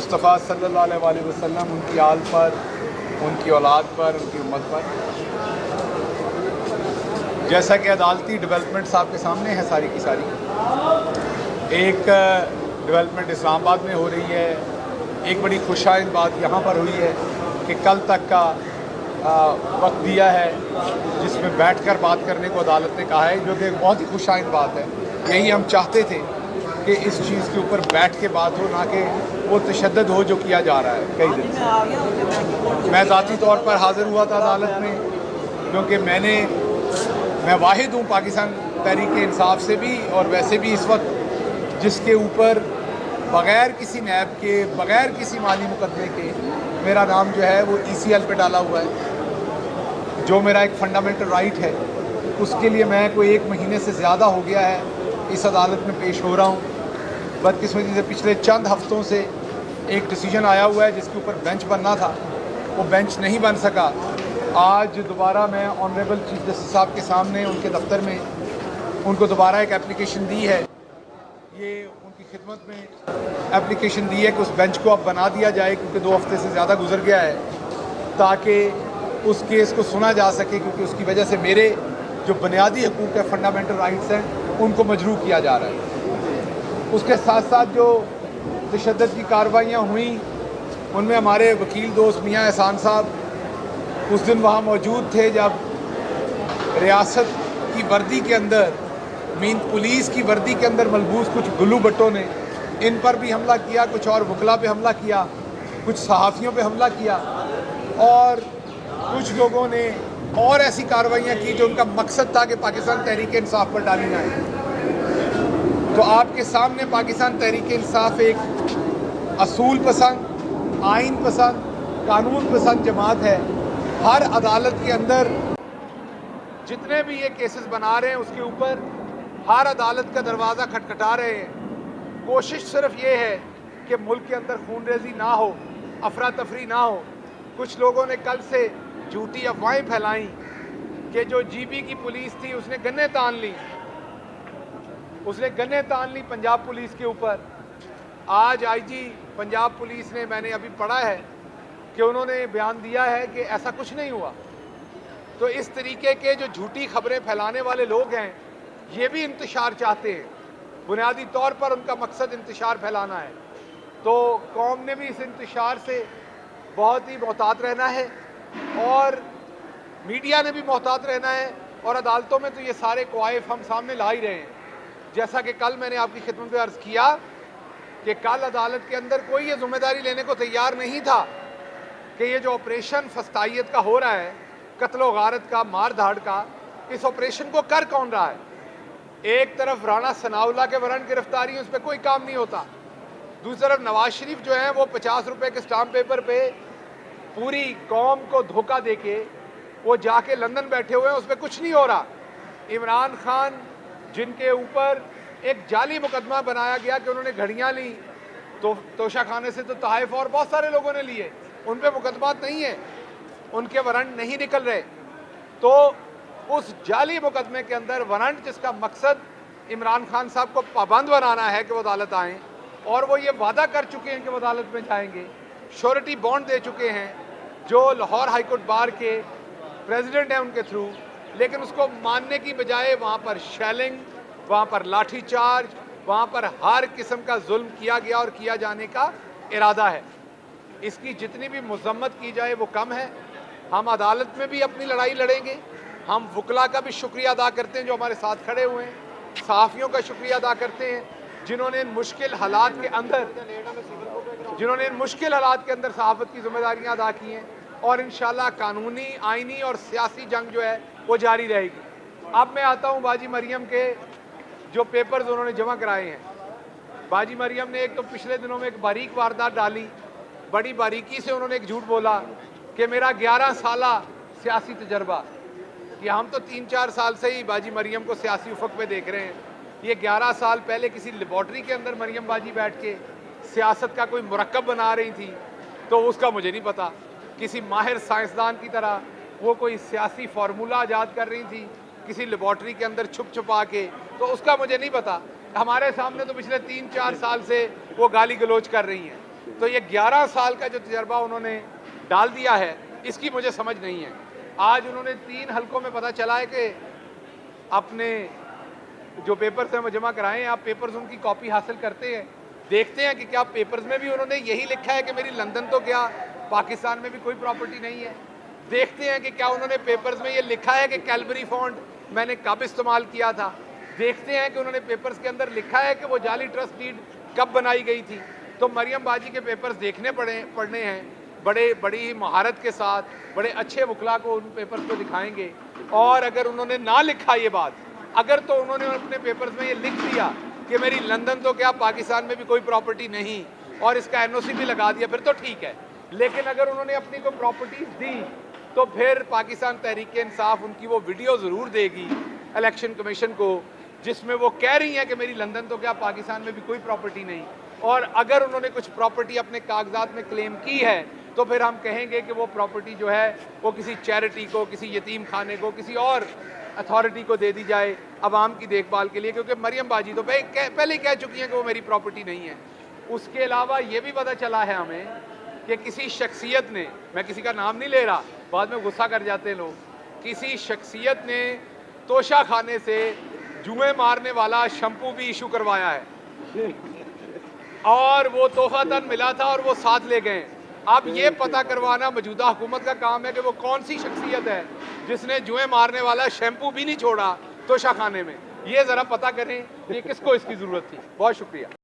मुस्तफ़ा सल्लल्लाहु अलैहि वसल्लम, उनकी आल पर, उनकी औलाद पर, उनकी उम्मत पर। जैसा कि अदालती डेवलपमेंट्स आपके सामने है सारी की सारी। एक डेवलपमेंट इस्लामाबाद में हो रही है, एक बड़ी खुशाइंद बात यहाँ पर हुई है कि कल तक का वक्त दिया है जिसमें बैठकर बात करने को अदालत ने कहा है, जो कि एक बहुत ही खुशाइंद बात है। यही हम चाहते थे कि इस चीज़ के ऊपर बैठ के बात हो, ना कि वो तशद्दुद हो जो किया जा रहा है कई दिन से। मैं ज़ाती तौर पर हाज़िर हुआ था अदालत में, क्योंकि मैं वाहिद हूँ पाकिस्तान तहरीक इंसाफ से भी और वैसे भी इस वक्त जिसके ऊपर बग़ैर किसी नैब के, बग़ैर किसी माली मुकदमे के मेरा नाम जो है वो ECL पे डाला हुआ है, जो मेरा एक फंडामेंटल राइट है। उसके लिए मैं कोई 1 महीने से ज़्यादा हो गया है इस अदालत में पेश हो रहा हूँ। बदकिस्मती से पिछले चंद हफ्तों से एक डिसीजन आया हुआ है जिसके ऊपर बेंच बनना था, वो बेंच नहीं बन सका। आज दोबारा मैं ऑनरेबल चीफ जस्टिस साहब के सामने उनके दफ्तर में उनको दोबारा एक एप्लीकेशन दी है, ये उनकी खिदमत में एप्लीकेशन दी है कि उस बेंच को अब बना दिया जाए, क्योंकि 2 हफ्ते से ज़्यादा गुजर गया है, ताकि उस केस को सुना जा सके, क्योंकि उसकी वजह से मेरे जो बुनियादी हकूक़ है, फंडामेंटल राइट्स हैं, उनको मजरूह किया जा रहा है। उसके साथ साथ जो तशद्दुद की कार्रवाइयाँ हुई, उनमें हमारे वकील दोस्त मियाँ एहसान साहब उस दिन वहाँ मौजूद थे जब रियासत की वर्दी के अंदर, पुलिस की वर्दी के अंदर मलबूस कुछ गुल्लू भट्टों ने इन पर भी हमला किया, कुछ और वकला पे हमला किया, कुछ सहाफ़ियों पे हमला किया, और कुछ लोगों ने और ऐसी कार्रवाइयाँ की जो उनका मकसद था कि पाकिस्तान तहरीक इंसाफ पर डाली जाए। तो आपके सामने पाकिस्तान तहरीक इंसाफ एक असूल पसंद, आइन पसंद, कानून पसंद जमात है। हर अदालत के अंदर जितने भी ये केसेस बना रहे हैं उसके ऊपर हर अदालत का दरवाज़ा खटखटा रहे हैं। कोशिश सिर्फ ये है कि मुल्क के अंदर खून रेजी ना हो, अफरा तफरी ना हो। कुछ लोगों ने कल से झूठी अफवाहें फैलाई कि जो GB की पुलिस थी उसने गन्ने तान ली पंजाब पुलिस के ऊपर। आज IG पंजाब पुलिस ने, मैंने अभी पढ़ा है कि उन्होंने बयान दिया है कि ऐसा कुछ नहीं हुआ। तो इस तरीके के जो झूठी खबरें फैलाने वाले लोग हैं, ये भी इंतशार चाहते हैं। बुनियादी तौर पर उनका मकसद इंतशार फैलाना है। तो कौम ने भी इस इंतशार से बहुत ही मोहतात रहना है और मीडिया ने भी मोहतात रहना है, और अदालतों में तो ये सारे क्वाइफ हम सामने ला ही रहे हैं। जैसा कि कल मैंने आपकी खिदमत में अर्ज़ किया कि कल अदालत के अंदर कोई ये जिम्मेदारी लेने को तैयार नहीं था कि ये जो ऑपरेशन फस्तायत का हो रहा है, कत्ल गारत का, मार धाड़ का, इस ऑपरेशन को कर कौन रहा है। एक तरफ राणा सनाउल्लाह के वारंट गिरफ्तारी है, उस पर कोई काम नहीं होता। दूसरी तरफ नवाज शरीफ जो है वो 50 रुपए के स्टाम्प पेपर पे पूरी कौम को धोखा देके वो जाके लंदन बैठे हुए हैं, उस पर कुछ नहीं हो रहा। इमरान खान जिनके ऊपर एक जाली मुकदमा बनाया गया कि उन्होंने घड़ियाँ ली, तो तोशा खाने से तो तहाइफ और बहुत सारे लोगों ने लिए, उन पर मुकदमात नहीं है, उनके वारंट नहीं निकल रहे। तो उस जाली मुकदमे के अंदर वारंट जिसका मकसद इमरान खान साहब को पाबंद बनाना है कि वो अदालत आएँ, और वो ये वादा कर चुके हैं कि वो अदालत में जाएंगे, श्योरिटी बॉन्ड दे चुके हैं जो लाहौर हाई कोर्ट बार के प्रेसिडेंट हैं उनके थ्रू, लेकिन उसको मानने की बजाय वहाँ पर शेलिंग, वहाँ पर लाठी चार्ज, वहाँ पर हर किस्म का जुल्म किया गया और किया जाने का इरादा है। इसकी जितनी भी मजम्मत की जाए वो कम है। हम अदालत में भी अपनी लड़ाई लड़ेंगे। हम वकला का भी शुक्रिया अदा करते हैं जो हमारे साथ खड़े हुए हैं, सहाफ़ियों का शुक्रिया अदा करते हैं जिन्होंने इन मुश्किल हालात के अंदर सहाफ़त की जिम्मेदारियाँ अदा की हैं, और इंशाल्लाह कानूनी, आइनी और सियासी जंग जो है वो जारी रहेगी। अब मैं आता हूँ बाजी मरियम के जो पेपर्स उन्होंने जमा कराए हैं। बाजी मरियम ने एक तो पिछले दिनों में एक बारीक वारदात डाली, बड़ी बारीकी से उन्होंने एक झूठ बोला कि मेरा 11 साला सियासी तजर्बा, कि हम तो 3-4 साल से ही बाजी मरियम को सियासी उफक पे देख रहे हैं। ये 11 साल पहले किसी लेबॉर्ट्री के अंदर मरियम बाजी बैठ के सियासत का कोई मुरक्कब बना रही थी, तो उसका मुझे नहीं पता। किसी माहिर साइंसदान की तरह वो कोई सियासी फार्मूला ईजाद कर रही थी किसी लेबॉर्ट्री के अंदर छुप छुपा के, तो उसका मुझे नहीं पता। हमारे सामने तो पिछले 3-4 साल से वो गाली गलोच कर रही हैं। तो ये 11 साल का जो तजर्बा उन्होंने डाल दिया है, इसकी मुझे समझ नहीं है। आज उन्होंने 3 हलकों में पता चला है कि अपने जो पेपर्स हैं वो जमा कराएं। आप पेपर्स उनकी कॉपी हासिल करते हैं, देखते हैं कि क्या पेपर्स में भी उन्होंने यही लिखा है कि मेरी लंदन तो क्या पाकिस्तान में भी कोई प्रॉपर्टी नहीं है। देखते हैं कि क्या उन्होंने पेपर्स में ये लिखा है कि कैलबरी फॉन्ट मैंने कब इस्तेमाल किया था। देखते हैं कि उन्होंने पेपर्स के अंदर लिखा है कि वो जाली ट्रस्ट डीड कब बनाई गई थी। तो मरियम बाजी के पेपर्स देखने पड़ने हैं, बड़ी महारत के साथ, बड़े अच्छे वकला को उन पेपर्स को दिखाएंगे। और अगर उन्होंने ना लिखा ये बात, अगर तो उन्होंने अपने पेपर्स में ये लिख दिया कि मेरी लंदन तो क्या पाकिस्तान में भी कोई प्रॉपर्टी नहीं और इसका एनओसी भी लगा दिया, फिर तो ठीक है। लेकिन अगर उन्होंने अपनी कोई प्रॉपर्टीज दी तो फिर पाकिस्तान तहरीक इंसाफ उनकी वो वीडियो ज़रूर देगी इलेक्शन कमीशन को, जिसमें वो कह रही हैं कि मेरी लंदन तो क्या पाकिस्तान में भी कोई प्रॉपर्टी नहीं। और अगर उन्होंने कुछ प्रॉपर्टी अपने कागजात में क्लेम की है तो फिर हम कहेंगे कि वो प्रॉपर्टी जो है वो किसी चैरिटी को, किसी यतीम खाने को, किसी और अथॉरिटी को दे दी जाए आवाम की देखभाल के लिए, क्योंकि मरियम बाजी तो पहले ही कह चुकी हैं कि वो मेरी प्रॉपर्टी नहीं है। उसके अलावा ये भी पता चला है हमें कि किसी शख्सियत ने, मैं किसी का नाम नहीं ले रहा, बाद में गुस्सा कर जाते हैं लोग, किसी शख्सियत ने तोशा खाने से जुए मारने वाला शैम्पू भी इशू करवाया है और वो तोहफातन मिला था और वो साथ ले गए। अब ये पता करवाना मौजूदा हुकूमत का काम है कि वो कौन सी शख्सियत है जिसने जुए मारने वाला शैम्पू भी नहीं छोड़ा तोशा खाने में। ये ज़रा पता करें कि किसको इसकी ज़रूरत थी। बहुत शुक्रिया।